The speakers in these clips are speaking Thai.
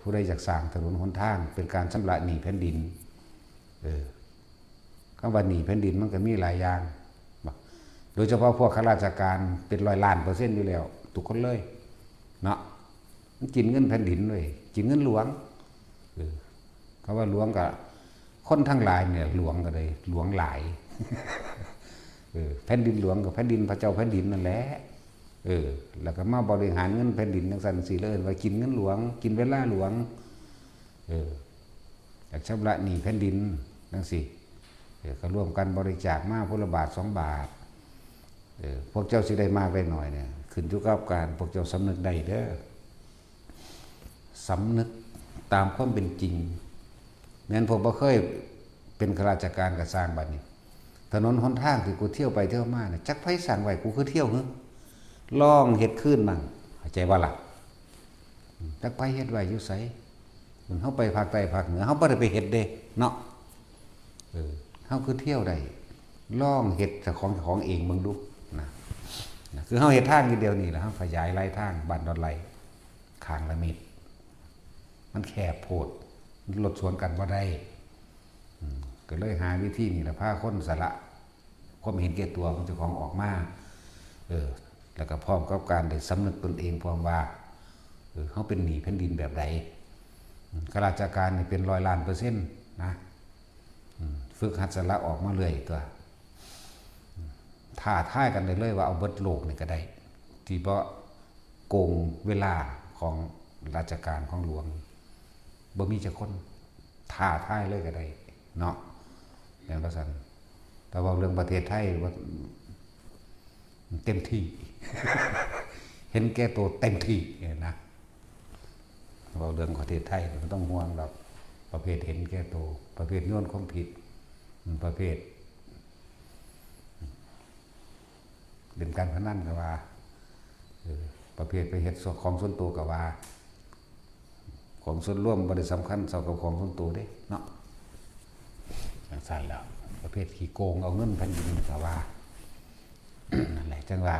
ผู้ใดอยากสร้างถนนหนทางเป็นการชำระหนี้แผ่นดินคำว่าหนี้แผ่นดินมันก็มีหลายอย่างโดยเฉพาะพวกข้าราชการเป็น100 ล้าน% อยู่แล้วทุกคนเลยเนาะมันกินเงินแผ่นดินเลยกินเงินหลวงคำว่าหลวงก็คนทั้งหลายเนี่ยหลวงก็เลยหลวงหลายแผ่นดินหลวงกับแผ่นดินพระเจ้าแผ่นดินนั่นแหละแล้วก็มาบริหารเงินแผ่นดินจังซั่นสิเลยว่ากินเงินหลวงกินเวลาหลวงอยากชำระหนี้แผ่นดินจังซี่ก็ร่วมกันบริจาคมาพุละบาท2 บาทพวกเจ้าสิได้มากได้หน่อยเนี่ยขึ้นอยู่กับการพวกเจ้าสำนึกได้เด้อสำนึกตามความเป็นจริงแม้นผมบ่เคยเป็นข้าราชการก็สร้างบัดนี้ถนนหนทางที่กูเที่ยวไปเที่ยวมาเนี่ยจักไผสั่งไว้กูคือเที่ยวลองเฮ็ดขึ้นมั่งเข้าใจว่าล่ะจักไผเฮ็ดไว้อยู่ไสมันเฮาไปภาคใต้ภาคเหนือเฮาบ่ได้ไปเฮ็ดเด้เนาะเฮาคือเที่ยวได้ลองเฮ็ดเจ้าของเองมึงดูนะคือเฮาเฮ็ดทางอยู่เดียวนี่แหละเฮาขยายไร่ทางบ้านดอนไหลข้างละเม็ดมันแคบโพดรถสวนกันบ่ได้ก็เลยหาวิธีนี่แหละพาคนสละความเห็นแก่ตัวของเจ้าของออกมาแล้วก็พร้อมกับการได้สำนึกตนเองพร้อมว่าเฮาเป็นหนี้แผ่นดินแบบใดข้าราชการนี่เป็น100 ล้าน% นะฝึกหัดสละออกมาเรื่อยตัวท้าทายกันได้เลยว่าเอาเบิดโลกนี่ก็ได้ที่เพราะโกงเวลาของราชการของหลวงบ่มีจักคนท้าทายเลยก็ได้เนาะอย่างว่าซั่นแต่ว่าเรื่องประเทศไทยว่าเต็มที่ เห็นแก่ตัวเต็มที่นะว่าเรื่องประเทศไทยไม่ต้องห่วงหรอกประเภทเห็นแก่ตัวประเภทโยนความผิดประเภทเล่นการพนันก็ว่าประเภทไปเฮ็ดของส่วนตัวก็ว่าของส่วนร่วมบ่ได้สำคัญเท่ากับของส่วนตัวเด้เนาะจังซั่นแล้วประเภทขี้โกงเอาเงินแผ่นดินก็ว่า นั่นแหละจังว่า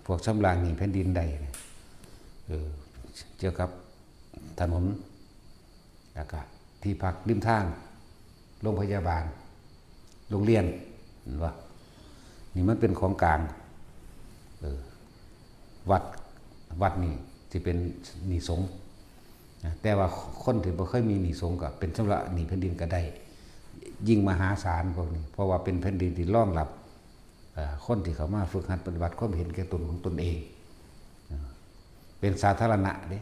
พวกชำระหนี้แผ่นดินใดเกี่ยวกับถนนแล้วก็ที่พักริมทางโรงพยาบาลโรงเรียนเห็นว่านี่มันเป็นของกลางวัดนี่ที่เป็นหนี้สงฆ์แต่ว่าคนที่บ่เคยมีหนี้สงฆ์ก็เป็นชำระหนี้แผ่นดินก็ได้ยิ่งมหาศาลพวกนี้เพราะว่าเป็นแผ่นดินที่รองรับคนที่เขามาฝึกหัดปฏิบัติความเห็นแก่ตนของตนเองเป็นสาธารณะเด้